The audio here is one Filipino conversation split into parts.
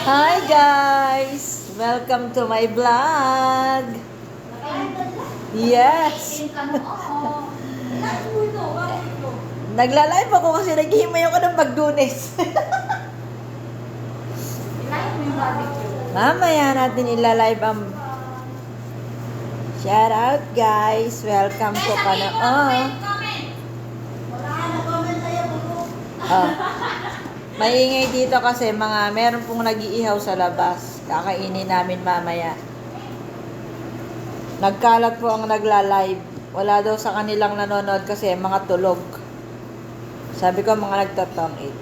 Hi guys! Welcome to my vlog! Yes! Nagla-live ako kasi naghihimay ako ng Bagdunes. Mamaya natin ila-live ang shout out guys! Welcome to Maingay dito kasi meron pong nag-iihaw sa labas. Kakainin namin mamaya. Nagkalat po ang nagla-live. Wala daw sa kanilang nanonood kasi mga tulog. Sabi ko mga nagtatangit.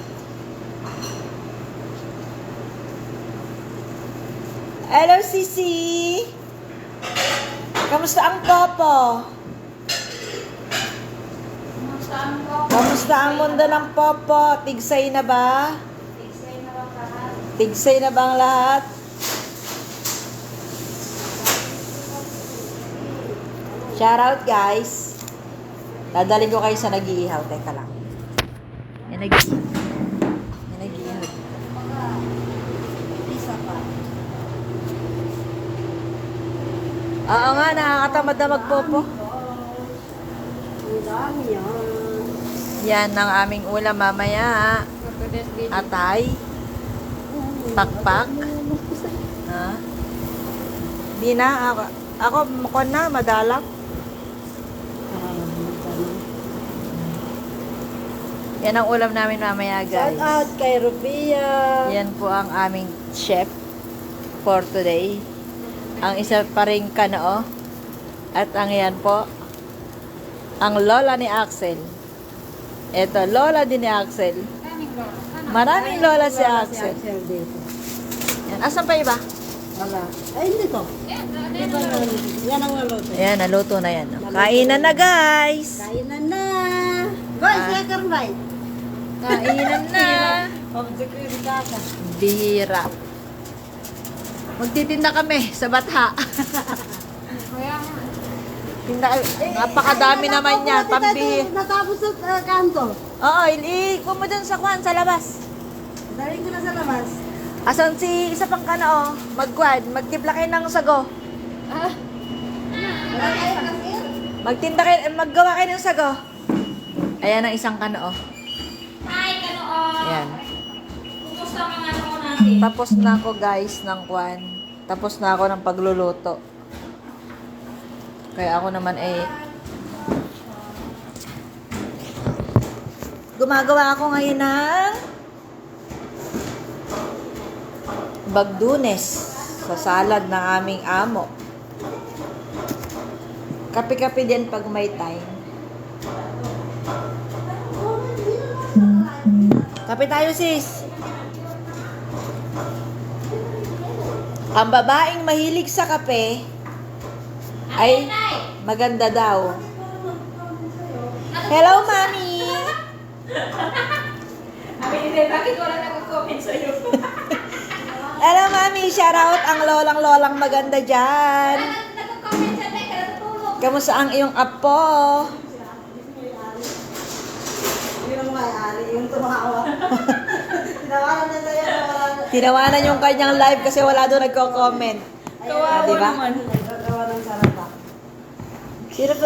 Hello Sisi! Kamusta ang popo? Kamusta ang mundo ng popo? Tigsay na ba? Tigsay na ba ang lahat? Shout out guys. Dadalhin ko kayo sa nag-iihaw. Teka lang. Yan nag-iihaw. Oo nga, nakakatamad na magpopo. Ang dami yan. Yan ang aming ulam mamaya. Atay. Pakpak. Ha? Di na. Ako mukha na. Madalak. Yan ang ulam namin mamaya guys. Shout out kay Rupia. Yan po ang aming chef for today. Ang isa pa rin kanoo. At ang yan po, ang lola ni Axel. Ito, lola din ni Axel. Maraming lola si Axel. Yan. Asan pa iba? Wala. Ay, hindi to. Yan ang naluto. Ayan, naluto na yan. Kainan na guys! Kainan na. Boy, second bite. Kainan na! Kaka. Bihira. Magtitinda kami sa Batha. Napakadami naman yan. Natapos sa kanto. Oo, kuha mo dun sa kwan, sa labas. Daling ko na sa labas. Asan si isa pang kanao? Magtimpla kayo ng sago. Wala kayo kasir? Maggawa kayo ng sago. Ayan ang isang kanao. Hi, Kanoon! Ayan. Kumusta ang mga ano natin? Tapos na ako guys ng kwan. Tapos na ako ng pagluluto. Kaya ako naman gumagawa ako ngayon ng Bagdunes sa salad ng aming amo. Kape-kape din pag may time. Kape tayo sis. Ang babaeng mahilig sa kape ay maganda daw. Hello, Mami! Bakit wala nag-comment sa'yo? Hello, Mami! Shout out ang lolang maganda dyan. Nag-comment siya tayo, kaya natulog. Kamusta ang iyong apo? Yung may-ari, yung tumawa. Tinawanan na sa'yo. Tinawanan yung kanyang live kasi wala doon nagko-comment. Kawawa diba? naman. Nagkakawa ng sarapa.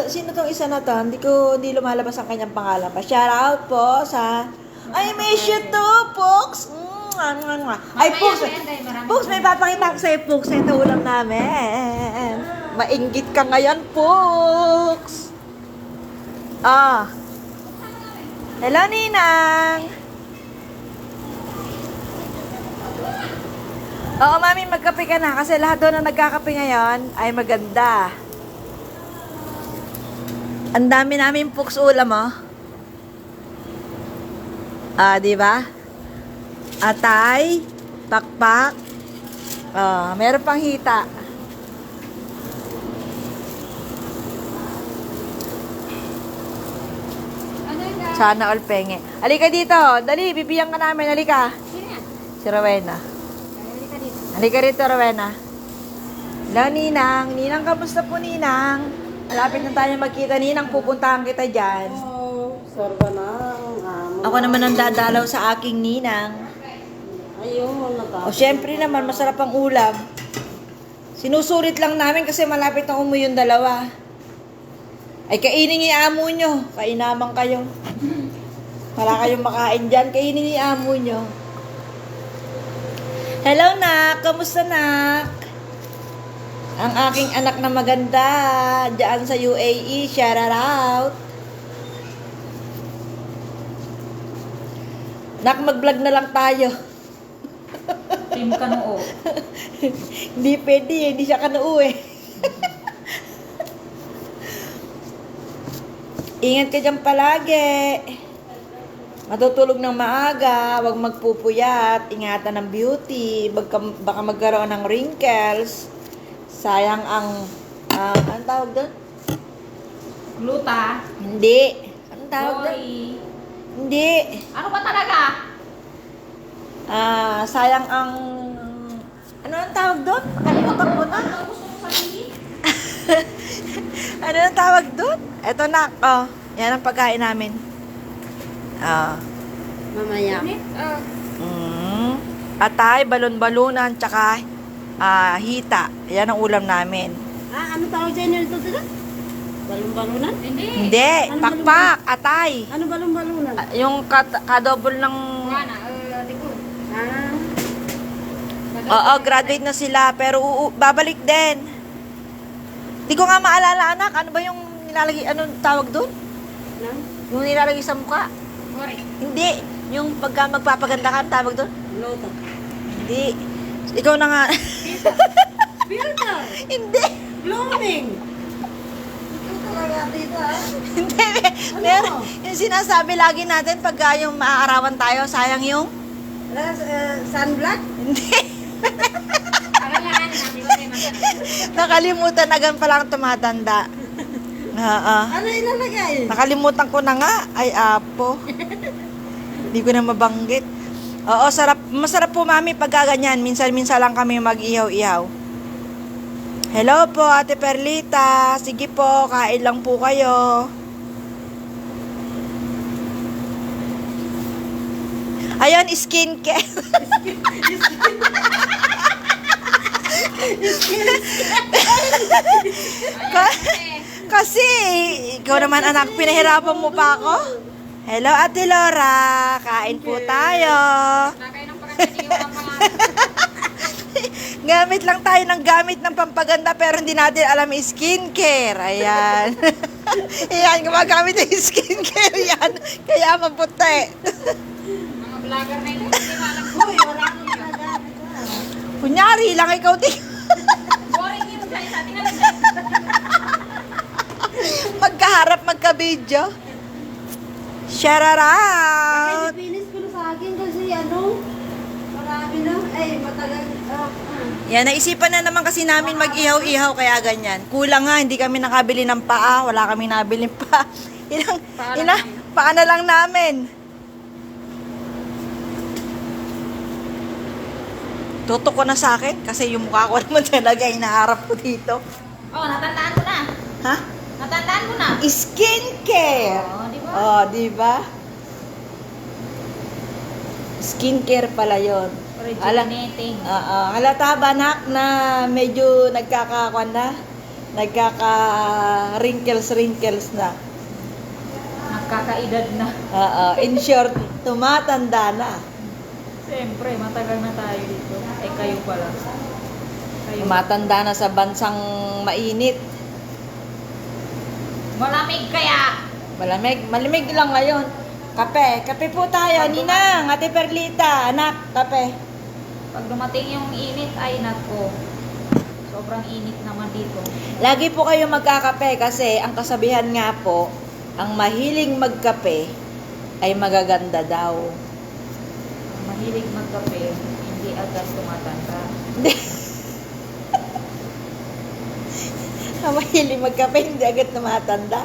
Sino tong isa na to? Hindi lumalabas ang kanyang pangalan pa. Shout out po sa I miss you too, Pooks! Ay, Pooks! Pooks, may papakita ko sa'yo, Pooks. Ito ulam namin. Mainggit ka ngayon, Pooks! Ah. Hello, Ninang! Oo, Mami, magkape ka na. Kasi lahat doon na nagkakape ngayon ay maganda. Ang dami namin Pooks ulam, oh. Di ba? Atay, pakpak. Meron pang hita. Ano yun na? Sana all penge. Halika dito. Dali, bibigyan ka namin. Halika. Sino yan? Si Rowena. Halika dito. Halika rito, Rowena. Hello, Ninang. Ninang, kamusta po, Ninang? Malapit na tayo magkita, Ninang. Pupuntahan kita dyan. Oh, sorba na. Ako naman ang dadalaw sa aking ninang. Ay, Ayun, O syempre naman, masarap ang ulam. Sinusulit lang namin kasi malapit na umuwi yung dalawa. Ay, kainin ni amo nyo. Kainaman kayo. Wala kayong makain dyan. Kainin ni amo nyo. Hello, nak. Kamusta, nak? Ang aking anak na maganda. Diyan sa UAE. Shout out. Nak, mag-vlog na lang tayo. Team Kanoo. Hindi pwede eh. Hindi siya kanuo eh. Ingat ka dyan palagi. Matutulog ng maaga. Huwag magpupuyat. Ingatan ng beauty. Baka magkaroon ng wrinkles. Sayang ang... anong tawag doon? Gluta. Hindi. Anong tawag doon? Boy. Hindi. Ano ba talaga? Sayang ang... Ano ang tawag doon? Kalimutan ko na. Ano gusto mo sabihin? Ano ang tawag doon? Eto na. Oh, yan ang pagkain namin. Mamaya. Atay, balon-balunan, tsaka hita. Yan ang ulam namin. Ano tawag dyan nito sila? Balon-balunan? Hindi. Hindi, pakpak, atay. Ano balon-balunan? Yung kadobol ng... Wala. Likod. Oo, graduate na sila, pero babalik din. Di ko nga maalala, anak. Ano ba yung nilalagay, anong tawag doon? Nang? Yung nilalagay sa mukha? Sorry. Hindi. Yung pagka magpapaganda ka, ang tawag doon? Loto. Hindi. Ikaw na nga. Filter! Hindi. Blooming! Ito talaga dito Hindi. Meron. Yung sinasabi lagi natin pagka yung maaarawan tayo, sayang yung... Sunblock? Hindi. Kailangan natin wala yung masarap. Nakalimutan agad pa lang tumatanda. Oo. Ano ilalagay? Nakalimutan ko na nga. Ay, apo. Hindi ko na mabanggit. Oo, sarap. Masarap po, mami, pagka ganyan. Minsan-minsan lang kami mag-ihaw-ihaw. Hello po, Ate Perlita. Sige po, kain lang po kayo. Ayun, skincare. Kasi, ikaw naman anak, pinahirapan mo pa ako. Hello, Ate Laura. Kain po tayo. Nakay ng pagkakaniwa ang mga... Gamit lang tayo ng gamit ng pampaganda pero hindi natin alam yung skincare. Ayan. Ayan, gumagamit ng skincare yan. Kaya maputi. Mga vlogger na ito. Hindi ba alam ko? Uy, wala akong nagagamit na. Kunyari lang ikaw din. Boring yung sa isa. Tingnan mo. Magkaharap, magka-video. Shout out. Finish ko na sa akin kasi ano, marami na. Ay, matagal. Yan, naisipan na naman kasi namin mag-ihaw-ihaw kaya ganyan. Kulang nga, hindi kami nakabili ng paa. Wala kami nabili pa. Paa na lang namin. Tutok ko na sa akin kasi yung mukha ko naman talaga inaharap ko dito. Oh, natandaan ko na. Ha? Natandaan ko na. Skincare. Oh, di ba? Oh, di ba? Skincare pala 'yon. Originating. Halata ba, nak, na medyo nagkaka-kwan na? Nagkaka-wrinkles na. Nagkakaedad na. In short, tumatanda na. Siyempre, matagal na tayo dito. Eh, kayo pala. Kayo. Tumatanda na sa bansang mainit. Malamig kaya. Malamig lang ngayon. Kape po tayo, Ninang, Ate Perlita, anak, kape. Pag dumating yung init, ay nako. Sobrang init naman dito. Lagi po kayo magkakape kasi ang kasabihan nga po, ang mahiling magkape ay magaganda daw. Mahilig magkape, hindi agad tumatanda. Ang mahiling magkape, hindi agad tumatanda.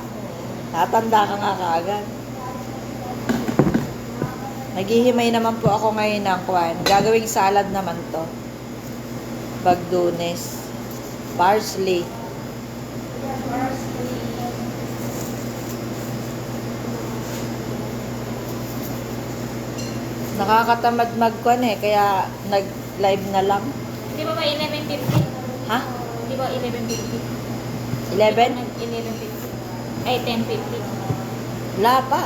Tatanda ka nga kaagad. Naghihimay naman po ako ngayon ng kwan. Gagawing salad naman to. Bagdunes. Parsley. Nakakatamad magkuhan eh, kaya nag-live na lang. Di ba 11:50? Ha? Di ba 11:50? 11? 11:50. Ay, 10:50. Wala pa.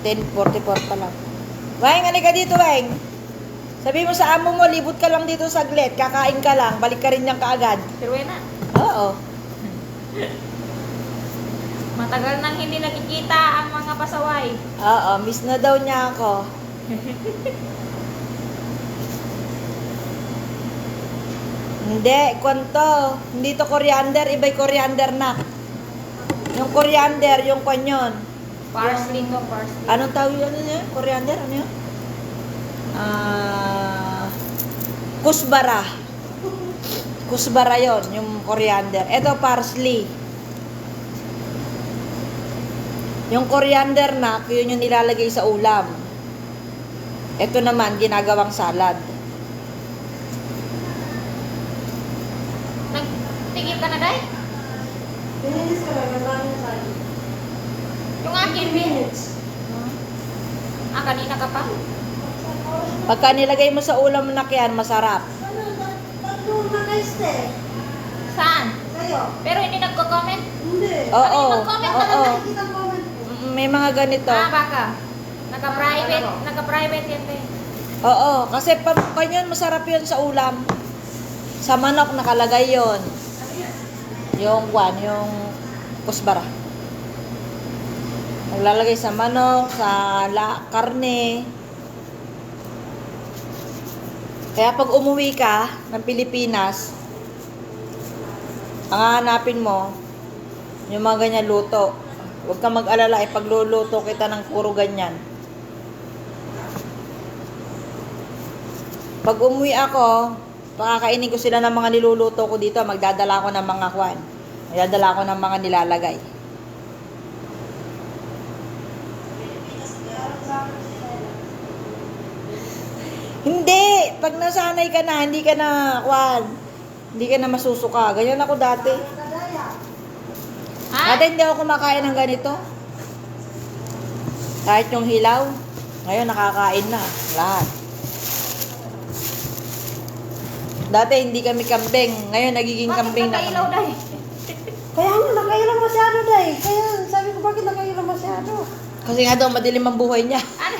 10:44 pa lang. Weng, halika dito, Weng. Sabi mo sa amo mo, libot ka lang dito saglit. Kakain ka lang. Balik ka rin niyang kaagad. Pero na. Oo. Matagal nang hindi nakikita ang mga pasaway. Oo, miss na daw niya ako. Hindi, kwanto. Hindi to coriander, iba'y coriander na. Yung coriander, yung kwan yun. Parsley to, parsley. Anong tawag yun niya? Coriander? Ano yun? Kusbara. Kusbara yun, yung coriander. Ito, parsley. Yung coriander na, yun yung nilalagay sa ulam. Ito naman, ginagawang salad. Nagtigil ka na, Day? Finish ka lang, ang daming tayo. Yung akin, 15 minutes. Kanina ka pa? Pagka nilagay mo sa ulam na kyan, masarap. Tatlo naka-stay. Saan? Kayo? Pero hindi nagko-comment? Hindi. Oo. mag-comment ka Oo. Nakikita ang comment ko. May mga ganito. Baka. Naka-private yan, Day. Oo, kasi pag kanyan, masarap yun sa ulam. Sa manok, nakalagay yun. Yung kwan, yung kusbara. Naglalagay sa manok, sa karne. Kaya pag umuwi ka ng Pilipinas, ang hanapin mo, yung mga ganyan luto. Huwag kang mag-alala, ipagluluto kita ng puro ganyan. Pag umuwi ako, pakakainin ko sila ng mga niluluto ko dito, magdadala ko ng mga kwan. Magdadala ko ng mga nilalagay. Hindi! Pag nasanay ka na, hindi ka na kwan. Hindi ka na masusuka. Ganyan ako dati. Ha? Dati hindi ako kumakain ng ganito. Kahit yung hilaw. Ngayon nakakain na. Lahat. Dati hindi kami kambing. Ngayon nagiging kambing na nakailaw, kami. Day? Kaya nga, nakailaw masyado, Day. Kaya sabi ko, bakit nakailaw masyado? Kasi nga daw madilim ang buhay niya. Ano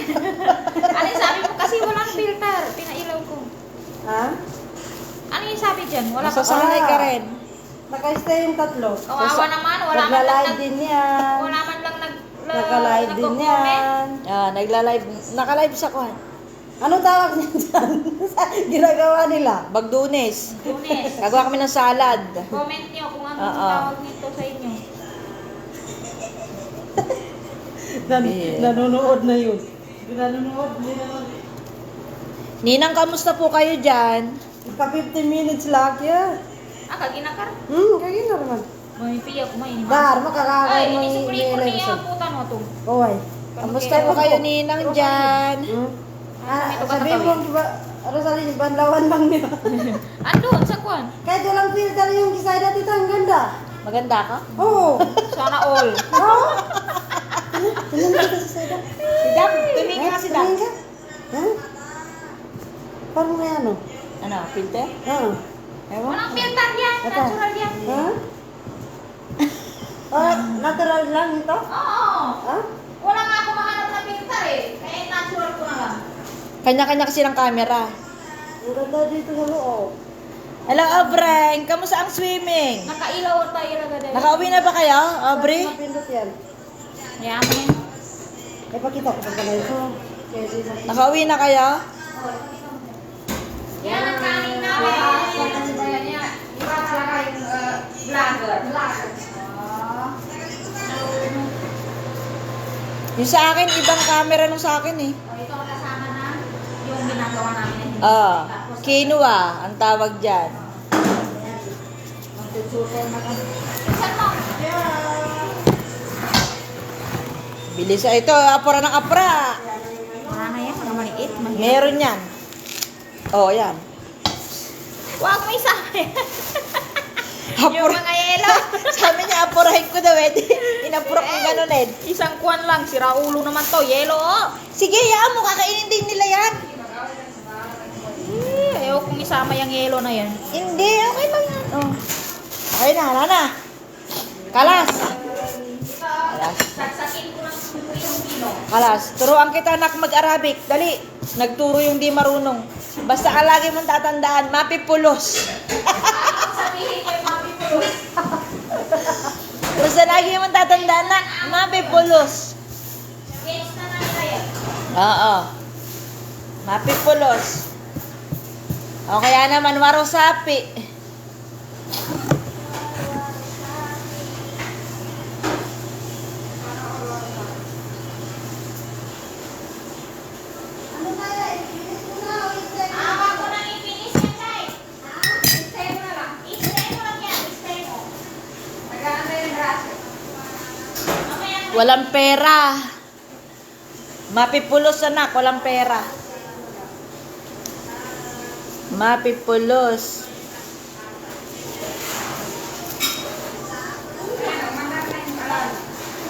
yung sabi mo? Kasi walang filter. Pinailaw ko. Ha? Ano yung sabi dyan? Wala pa. Masasanay ka rin. Naka-stay yung tatlo. Kawawa naman. Wala man lang Nagla-live din yan. Wala man lang Naka-live din yan. Nagla-live. Naka-live sa kwan. Ano tawag niya dyan? Ginagawa nila? Bagdunes. Lunes. Gagawa kami ng salad. Comment nyo kung ano Oo. yung tawag nito sa inyo. Nanonood na yun. Nanonood nila. Ninang, kamusta po kayo dyan? Ka 15 minutes lang yan. Kaginakar? Kaya na naman. May piyak mo ini. Dar, makakakain Ay, mo ini sa kulit niya election. putan mo to. Oy. Kamusta po kayo, Ninang, dyan? Sabi mo, diba, Rosalie, banlawan lang niya. Andun, sa kwan. Kahit walang filter yung kisada dito, ang ganda. Maganda ka? Oo. Sana all. Oo. Tingnan mo dito sa sada. Si Dap, tumingin ka si Dap. Tumingin ka? Ha? Parang may ano? Ano, filter? Oo. Ewan. Walang filter yan. Ito. Natural yan. Ha? Oh, natural lang ito? Oo. Ha? Wala nga ako mahanap na filter eh. Kaya natural ko na lang. Kanya-kanya kasi ng camera. Ang ganda dito sa loob. Hello, Obreng. Kamusta ang swimming? Nakailaw tayo lang dahil. Nakauwi na ba kayo, Aubrey? Mapindot yan. Yaman. Pakita ko pa pala ito. Kaya di sa... Nakauwi na kayo? Yan ang kanin namin. Yan niya. Iba talaga yung vlogger. Yung sa akin, ibang camera nung sa akin eh. Ito ang kasama na yung ginagawa namin. Quinoa, ang tawag dyan. Saan mo? Bilis. Ito, apura ng apura. Wala na yan. Wala maliit. Meron yan. Oh, yan. Huwag mo isabi. Yung Apura. mga yelo. Sabi niya, apurahin ko daw eh. Inapura ko ganun eh. Isang kwan lang. Sira ulo naman to. Yelo. Sige, yaan mo. Kakainin din nila yan. kasama yung yelo na yan. Hindi, okay lang yan. Oh. Okay na, hala na. Kalas. Kalas. Saksakin ko ng kilo. Kalas. Turuan kita anak mag-Arabic. Dali. Nagturo yung di marunong. Basta ka lagi mong tatandaan, mapipulos. Sabihin ko yung mapipulos. Basta lagi mong tatandaan na, mapipulos. Gets na nila yan. Oo. Mapipulos. O kaya naman, warosapi. Ano kaya? Ipinis mo na o i-send mo? Wag ko nang ipinis yan, Chay. Istay mo na lang. Istay mo lang yan. Istay mo. Nag-aantay yung braso. Mamaya na. Walang pera. Mapipulos anak, walang pera. Mapipulos.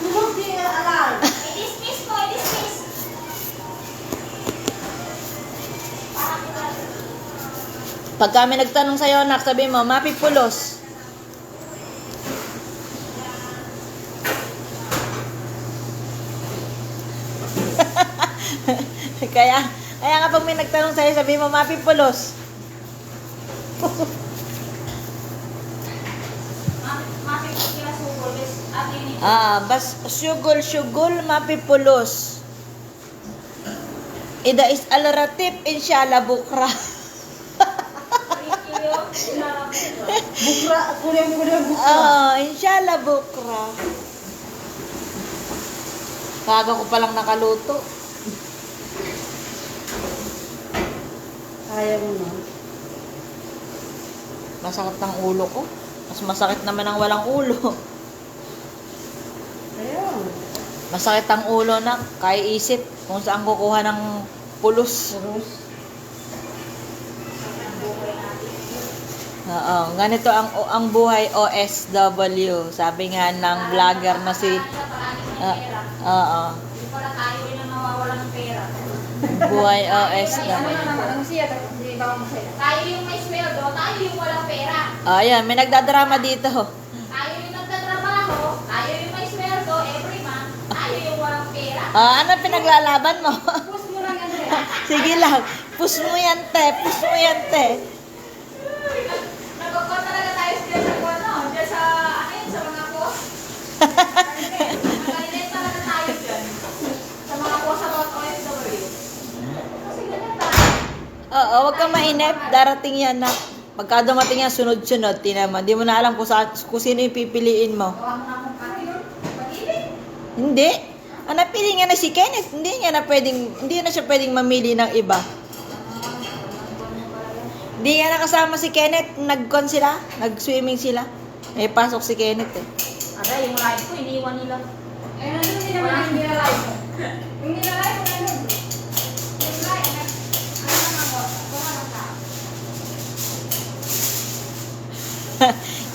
Lumog di alam. I-dismiss ko, i-dismiss. Pag kami nagtanong sa'yo, anak, sabi mo, mapipulos. kaya nga pag may nagtanong sa'yo, sabi mo, mapipulos. Mapipig kila sugol. At yun ito. Bas, syugol, mapipulos. Ida is alaratip, inshallah, bukra. Bukra, kuryang bukra. Inshallah, bukra. Kaga ko palang nakaluto. Kaya mo na. Masakit ang ulo ko. Mas masakit naman ang walang ulo. Ayun. Masakit ang ulo na kaya isip kung saan kukuha ng pulos. Puros. Oo, ganito ang buhay OSW. Sabi nga ng vlogger na si oo. Hindi pala tayo rin ang nawawala ng pera. Buhay OSW. Tayo yung may sweldo, tayo yung walang pera. Ayan, may nagdadrama dito. Tayo yung nagtatrabaho, tayo yung may sweldo every month, tayo yung walang pera. Ano pinaglalaban mo? Push mo lang yan, Andrea. Sige lang. Push mo yan, te. Push mo yan, te. Nagkakot talaga tayo dyan sa ano, dyan sa, ano yun, sa mga post. Nagkalinet talaga tayo dyan. Sa mga post about OFW. Kasi ganyan tayo. Oo, wag kang mainip. Darating yan na. Pagka dumating yan, sunod-sunod. Tinaman. Di mo na alam kung sino yung pipiliin mo. Gawa mo na akong kayo. Pag-ibig. Hindi. Ang napili nga na si Kenneth. Hindi na siya pwedeng mamili ng iba. Hindi nga nakasama si Kenneth. Nag-con sila. Nag-swimming sila. May pasok si Kenneth eh. Ada, yung live ko, iniwan nila. Eh, nandun din naman yung nilalive ko. Yung nilalive ko, nandun. Yung live, ano naman ko? Wala naman tao.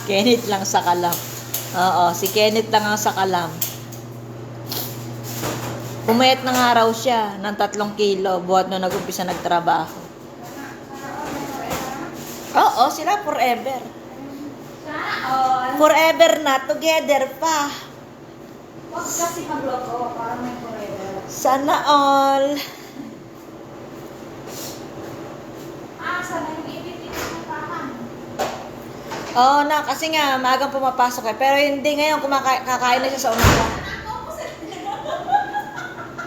Kenneth lang sa kalam. Oo, si Kenneth lang ang sa kalam. Pumayat na nga raw siya ng 3 kilo buhat nung nag-umpisa nagtrabaho. Oo, sila forever. Sana all. Forever na, together pa. Huwag kasi magloko, para may forever. Sana all. Sana yung ibig ng tahan. Oo na, kasi nga, maagang pumapasok eh. Pero hindi ngayon, kakain na siya sa umaga.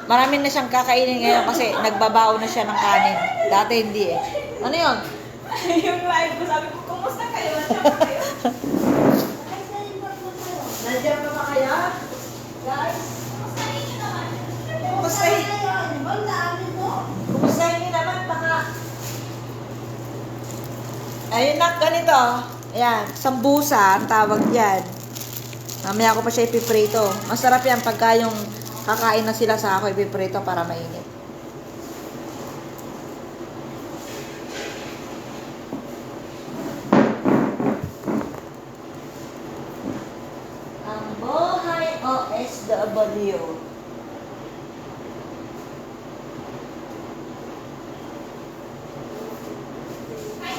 Marami na siyang kakainin ngayon kasi nagbabaon na siya ng kanin. Dati hindi eh. Ano yun? Yung live ko, sabi ko, kumusta kayo? Nandiyan pa ba kayo? Guys? Kumustahin niyo naman? Kumustahin? Bang naamin mo? Kumustahin niyo naman baka... Ayun na, ganito. Ayan, sambusa ang tawag yan. Mamaya ko pa siya ipiprito. Masarap yan pagka yung kakain na sila sa ako ipiprito para mainit. Ang buhay OSW. Ay,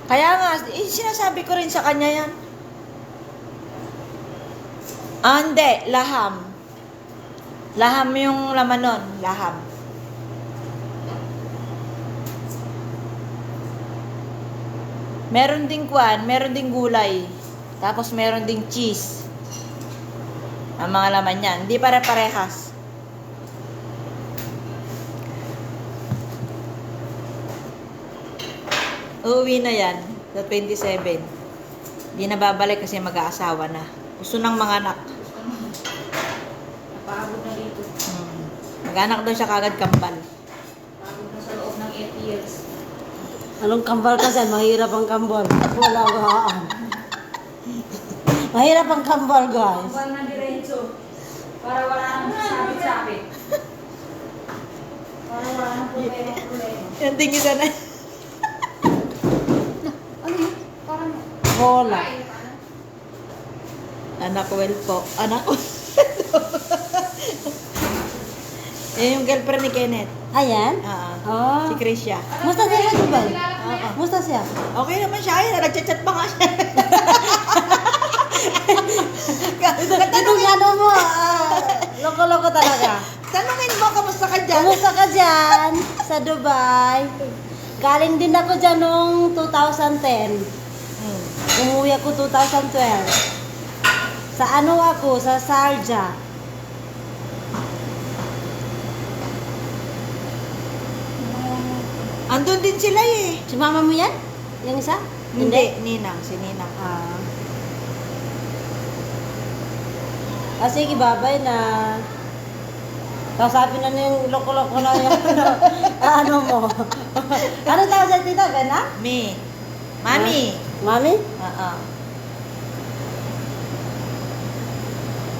Kaya nga, sinasabi ko rin sa kanya yan. Ah, hindi. Laham. Laham yung laman nun. Laham. Meron ding kwan, meron ding gulay. Tapos meron ding cheese. Ang mga laman yan. Hindi pare-parehas. Uuwi na yan sa 27. Hindi na babalik kasi mag-aasawa na. Gusto ng mga anak. Napagod na dito. Mag-anak daw siya kagad kambal. Pagod na sa loob ng 8 years. Anong kambal kasi? Mahirap ang kambal. Wala gaan. Mahirap ang kambal, guys. Kambal na diretso. Para wala nang sabit-sabit. Para wala nang problema. Yan din isa na. Ano yun? Parang... Bola. Ay, paano? Anak ko well po. Anak ko. Yan yung girlfriend ni Kenneth. Ayan? Ah, Oh. si Chris siya. Musta siya sa Dubai? Kilala ko na yan. Musta siya? Okay naman siya. Ay, nagchat-chat pa nga siya. Itong ano mo, loko-loko talaga. Tanungin mo, kamusta ka dyan? Kamusta ka dyan sa Dubai? Galing din ako dyan noong 2010. Umuwi ako 2012. Sa ano ako? Sa Sharjah. Andun din sila eh. Si mama mo yan? Yung isa? Hindi, Ninang. Si Ninang. Sige, babay na. Kausapin na yung loko-loko na yung ano mo. Ano tawag sa tita? Gana? Me. Mami. Mami? Oo.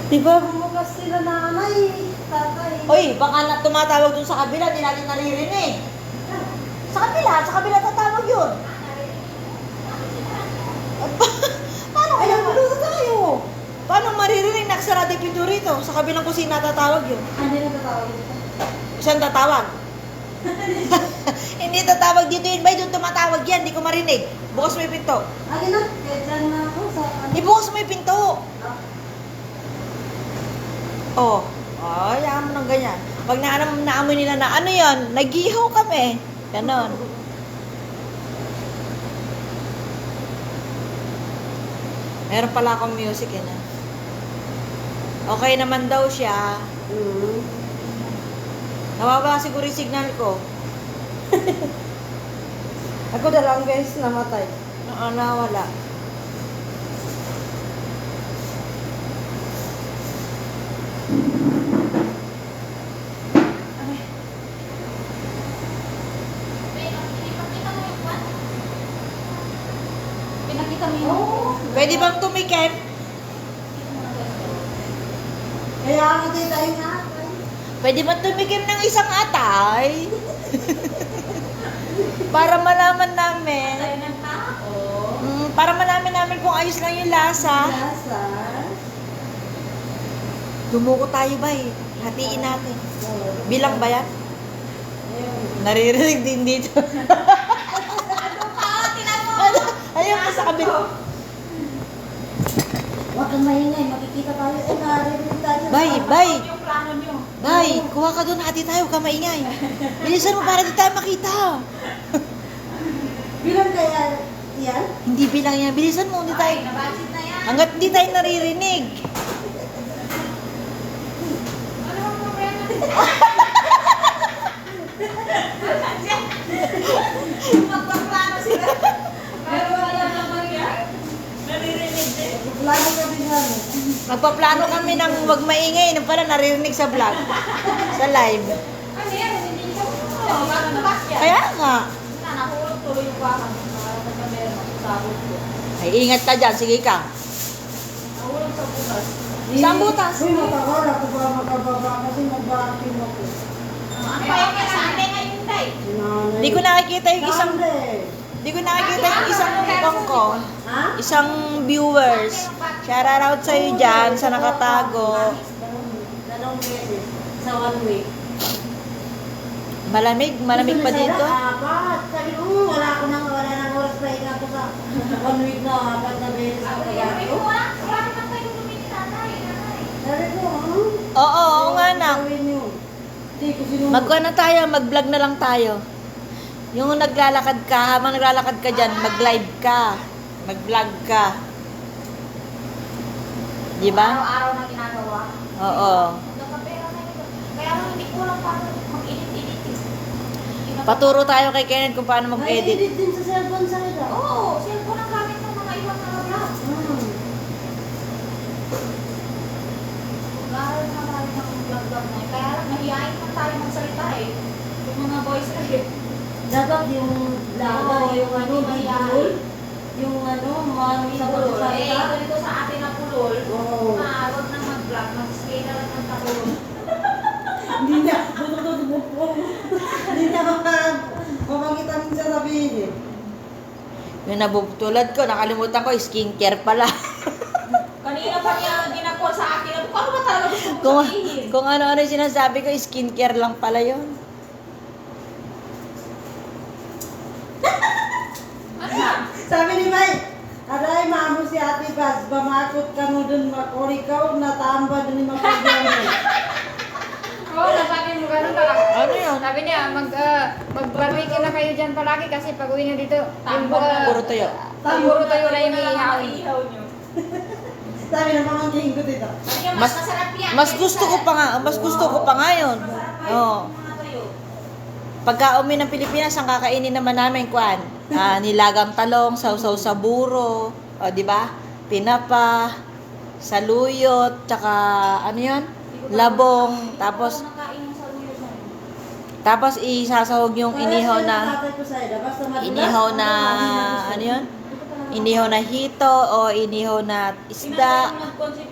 Di ba bumukas sila nanay? Tatay. Hoy, baka na tumatawag dun sa kabila, di natin naririnig. Sa kabila tatawag yun. Paano kaya maluto tayo? Paano maririnig? Nakasarado yung pinto rito. Sa kabilang kusina tatawag yun. Ano na tatawag dito? Saan tatawag? Hindi tatawag dito yun. Bay, doon tumatawag yan. Hindi ko marinig. Bukas mo yung pinto. Agin na, kaya dyan na ako sa ano. Ibukas mo yung pinto. Oh. Oh, yan mo ng ganyan. Pag naamoy nila na ano yan, nagihaw kami. Ganon. Meron pala akong music eh na. Okay naman daw siya. Nawawala siguro yung signal ko. Ako dalawang beses namatay. Oo, nawala. Pinakita mo yun. Pwede bang tumikim? Kaya ako din tayo nga. Pwede bang tumikim ng isang atay? Para malaman namin. Tayo ng tao. Para malaman namin kung ayos lang yung lasa. Lasa. Dumuko tayo ba eh. Hatiin natin. Bilang ba yan? Naririnig din dito. Ayun pa sa kabila. Huwag kang maingay, makikita tayo. Narinig tayo. Bay. Yung plano nyo. Bay, kuha ka doon, hati tayo, huwag ka maingay. Bilisan mo para di tayo makita. Bilang kaya yan? Hindi bilang yan, bilisan mo, hindi tayo. Ay, nabasit na yan. Hanggat hindi tayo naririnig. Ano ang problema nito? Magpaplano sila. Pero wala naman yan. Naririnig din. Plano ka din namin. Magpaplano kami ng wag maingay, nang pala naririnig sa vlog. Sa live. Ano yan? Hindi ko. Bago na ba yan? Kaya nga. Na, nahulog tuloy yung bakang. Nakarating na meron ako sa ko. Ay, ingat ka dyan, sige ka. Nahulog sa butas. Isang butas. Uy, matagal ako ba makababa kasi mag-baating ako. Ano ba yung kasama ngayon, Day? Hindi ko nakikita yung isang... Hindi ko nakikita yung isang ibang ko. Ha? Isang viewers. Shout out sa'yo dyan, sa nakatago. Dalawang beses. Sa 1 week. Malamig pa dito. Apat. Sabi ko, wala nang oras pahinga ko sa 1 week na apat na beses sa pagkato. Wala naman kayo dumi ni nanay. Sabi ko, Oo nga na. gawin niyo. Hindi ko sinunod. Magkuha na tayo, mag-vlog na lang tayo. Yung naglalakad ka, habang naglalakad ka dyan, mag-live ka. Mag-vlog ka. Di ba? Araw-araw na ginagawa. Oo. Nagkapera na yun. Kaya lang hindi ko lang paano mag-edit-edit. Paturo tayo kay Kenneth kung paano May mag-edit. edit din sa cellphone sa ito. Oo, cellphone ang gamit ng mga ibang mga vlog. Lalo na marami ng vlog-vlog na yun. Kaya lang nahihain man tayo magsalita eh. Yung mga boys na yun. Dapat yung laga, Oo, yung ano, bidul, yung ano, mga sa Pulol. Eh, pagsasalita. ganito sa atin ang pulol. Oo. Huwag na mag-vlog. Mag-stay na lang ng patulol. Hindi na, hindi na mapakita mo siya sabihin eh. Yung nabubutulad ko, nakalimutan ko, skincare pala. Kanina pa niya ginapon sa akin. Ano ba talaga gusto kung, mong sabihin? kung ano-ano yung sinasabi ko, skincare lang pala yun. Ano na? Sabi ni May, aday maamo si Ate Bas, bamakot ka mo dun makorikaw, natamba dun ni mapagyan. Oo, nasabi mo gano'n pala. Ano yun? Sabi niya, mag-barbecue na kayo dyan palagi kasi pag uwi niyo dito, Puro tuyo. Puro tayo na yung iihaw niyo. Sabi na pamangking ko dito. Mas, masarap yan. mas gusto ko pa nga, yun. Oo. Pagka umi ng Pilipinas, ang kakainin naman namin, kwan, nilagang talong, sausaw sa buro, o, di ba? Pinapa, saluyot, tsaka, ano yun? Labong, tapos isasahog yung inihaw na, ano yun? Inihaw na hito o inihaw na isda.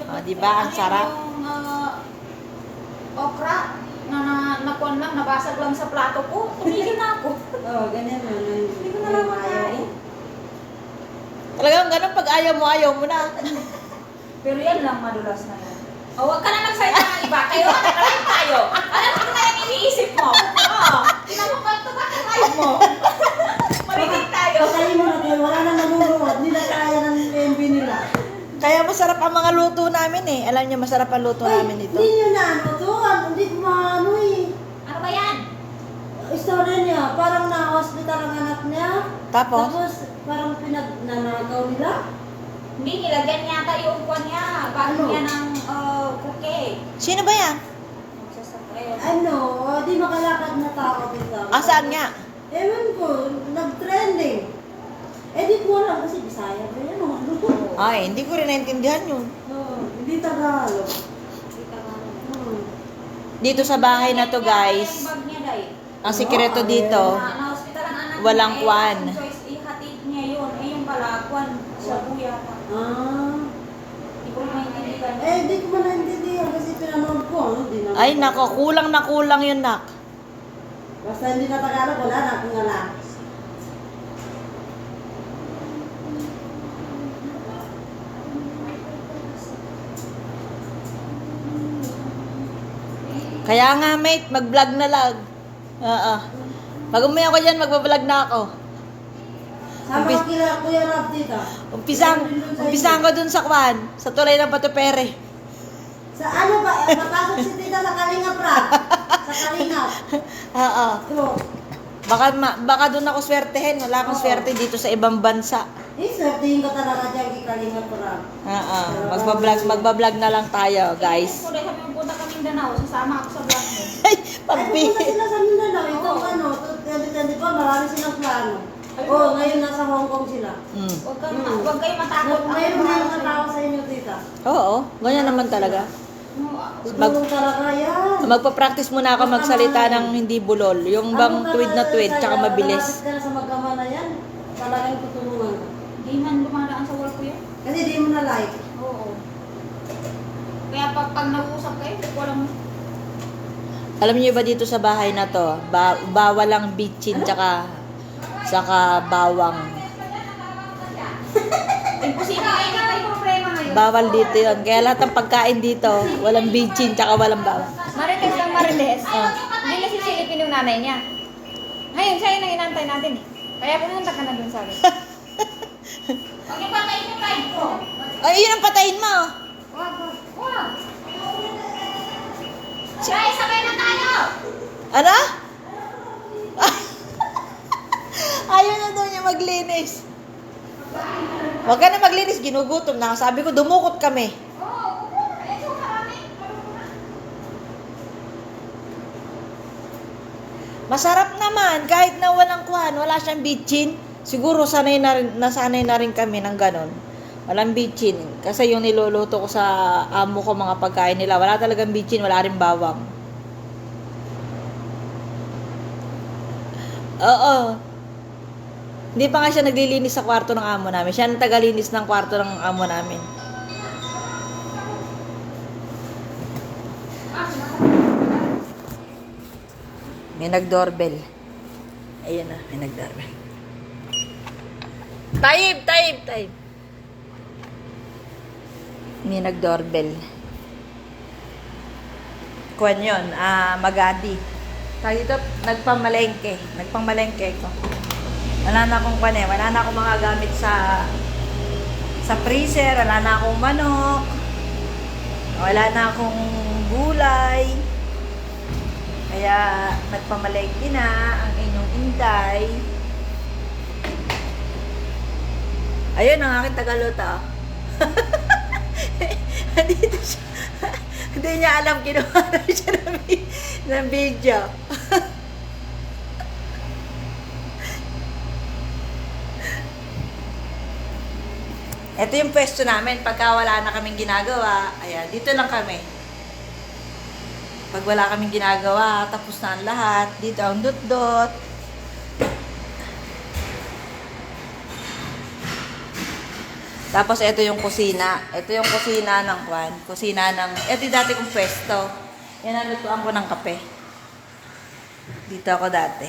O, di ba? Ang sarap. Yung okra na nakuan lang, nabasag lang sa plato ko. Tumigil na ako. Oo, ganyan mo. Hindi ko na lang makain. Talagang ganun, pag ayaw mo na. Pero yan lang, madulas na yan. O, huwag ka na magsalita ng iba. Kayo, nakalive tayo. Alam mo na yung iniisip mo. Oo. Tinamukot to ba live mo? Marinig tayo. Patayin mo na kayo, wala nang manunuot, hindi na kaya ng MB nila. Kaya masarap ang mga luto namin eh. Alam niyo, masarap ang luto namin dito. Hindi nyo na ano to, hindi ko maano eh. Ano ba yan? Istorya niya, parang na-hospital ang anak niya. Tapos? Parang pinagnanagaw nila. Hindi, nilagyan yata yung kwan niya. Bago Ano? niya ng cookie. Sino ba yan? Ano, di makalakad na tao dito. Saan nga? Ewan ko, nag-trending. Eh di ko alam kasi Bisaya ba yan o ano? Ay, hindi ko rin naintindihan yun. Hindi Tagalog. Dito sa bahay na to, guys, Yung bag niya, Day. ang sikreto dito, Na-hospital ang anak walang niya. kwan. Yung choice, ihatid niya yun. Eh, yung pala, kwan. Sa buya pa. Hindi ko maintindihan. Di ko man naintindihan kasi pinanood ko. Di na ay nako, kulang na kulang yun, nak. Basta hindi na Tagalog, wala na akong alam. Kaya nga, mate, mag-vlog na lang. Oo. Pag umuwi ako dyan, mag-vlog na ako. Sama Umpis- ka kila Kuya Rab dito. Umpisahan ko dun sa kwan, sa tulay ng Patupere. Sa ano ba? Papasok si Tita sa Kalingap Rab. Sa Kalingap. Oo. Oo. Baka doon ako swertehin. Wala akong Oo. swerte dito sa ibang bansa. Swertihin ka talaga dyan kay Kalingap Rab. Oo. Magbablog na lang tayo, guys. Kung sabi mo punta kaming Danao, sasama ako sa vlog mo. Ay, Ay, pagpi. pumunta sila sa Mindanao. Itong Oo. ano, 2024, marami silang plano. Oo, ngayon nasa Hong Kong sila. Huwag kayo matakot. Mayroon na mga tao sa inyo, Tita. Oo, ganyan naman talaga. Tutulong talaga yan. Magpa-practice muna ako magsalita ng hindi bulol. Yung bang tuwid na tuwid, tsaka mabilis. Malapit ka na sa mag-ama na yan, talagang tutulungan ka. Di man dumadaan sa wall ko yan. Kasi di mo na like. Oo. Kaya pag nag-uusap kayo, walang... Alam niyo ba dito sa bahay na to, bawal ang bitchin tsaka bawang. Imposible kayo na may problema ngayon. Bawal dito yon. Kaya lahat ng pagkain dito, walang bitchin tsaka walang bawang. Marites lang Marites. Hindi na sisilipin yung nanay niya. Ngayon, siya yung nang inantay natin eh. Kaya pumunta ka na dun sa akin. Huwag yung patayin yung live ko. Ay, yun ang patayin mo. Wag, wag, wag. Guys, sabay na tayo! Ano? Ayaw na daw niya maglinis. Huwag ka na maglinis, ginugutom na. Sabi ko, dumukot kami. Oo, ito marami. Masarap naman, kahit na walang kuhan, wala siyang bitchin. Siguro nasanay na rin kami ng ganon. Walang bitchin. Kasi yung niluluto ko sa amo ko mga pagkain nila, wala talagang bitchin, wala rin bawang. Oo. Hindi pa nga siya naglilinis sa kwarto ng amo namin. Siya ang tagalinis ng kwarto ng amo namin. May nag-doorbell. Ayun na, may nag-doorbell. Taib. May nag-doorbell. Kuwan yun, Magadi. Tawag dito, nagpangmalengke ko. Wala na akong wala na akong mga gamit sa freezer, wala na akong manok, wala na akong gulay. Kaya nagpamalengke na ang inyong inday. Ayun ang aking tagaluto. Dito siya. Hindi niya alam, kinuha na siya ng video. Ito yung pwesto namin. Pagka wala na kaming ginagawa, ayan, dito lang kami. Pag wala kaming ginagawa, tapos na ang lahat. Dito ang dot-dot. Tapos ito yung kusina. Ito yung kusina ng kwan. Ito yung dati kong pwesto. Yan ang lutuan ko ng kape. Dito ako dati.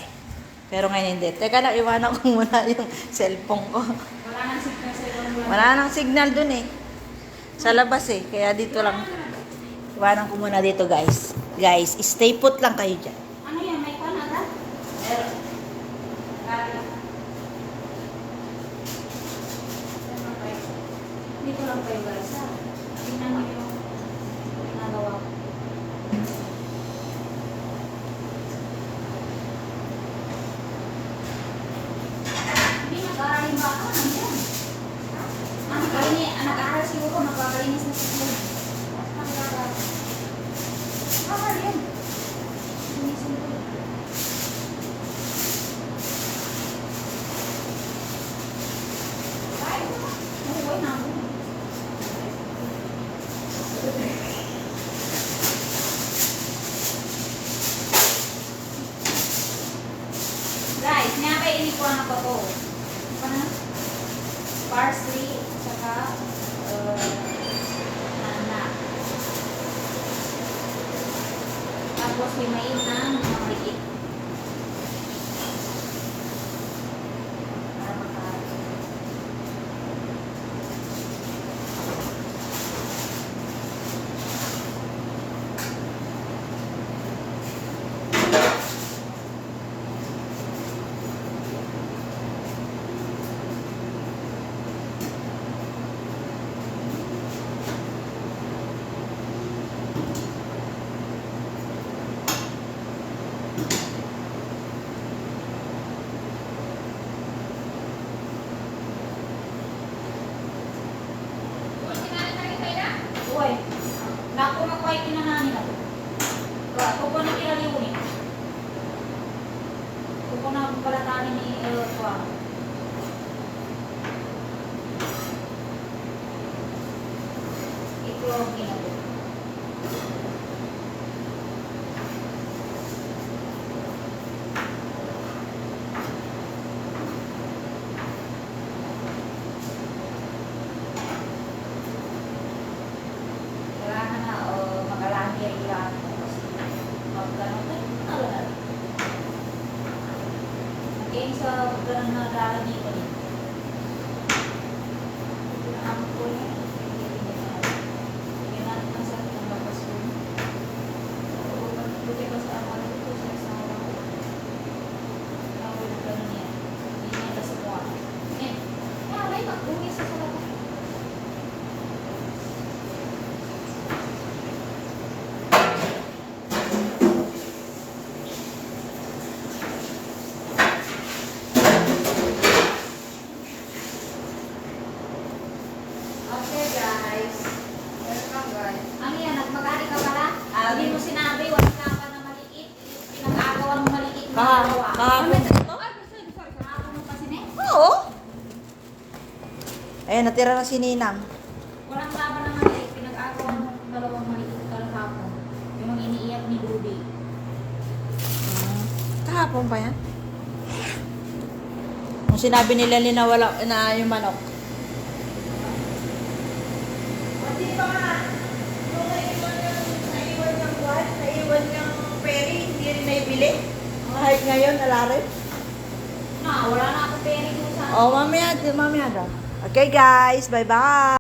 Pero ngayon hindi. Teka lang, iwanan ko muna yung cellphone ko. Wala nang signal sa ibang Wala nang signal dun eh. Sa labas eh. Kaya dito lang. Iwanan ko muna dito guys. Guys, stay put lang kayo dyan. Ano yan? May pan agad? Meron. Dito lang kayo guys ha. Tingnan mo yung ginagawa ko. Hindi nag-aaral yung baka. Nandiyan. Nag-aaral siguro. Magpapalinis na siguro. Nag-aaral. Aaral yan. Linisin ko. Ay, nahuway na ako. Guys, nga inikuha ko to. Ano? Parsley, saka nana. Tapos himayin ng mga maliit. Para makaharap. Uy, naku makuhay kinananin ako. Kuko na kinaliunin. Kuko na balatanin ni Kwa. Ito ang ginagawa. Kailangan na magalagi ang ilan mo kasi magkano tayo talaga. Again sa magkano na lalagi ko din. Ang ko niya. Hindi natin ang sakit ng bakas ko. Buti pa sa ako ito sa isang araw. Nawala ka niya. Hindi niya kasi mo. Eh, alay ba ko? bagay. Ano yan, nagmagari ka pala? Hindi mo sinabi, wala ka pa na maliit. Pinag-aagawan mo maliit na dalawa. Kahapon. Kahapon mo pa sinek? Oo. Ayun, natira na si Ninang. Walang laban na maliit. Pinag-aagawan mo dalawang maliit kahapon. Yung mga iniiyak ni Ruby. Kahapon pa yan? Kung sinabi nila na wala na yung manok. Pati ba nga, nung naiwan niyang buwan, naiwan niyang peri, hindi rin naibili. Kahit ngayon, alarin. Na, wala na ako peri doon sa... Oh, mamaya daw. Okay guys, bye-bye.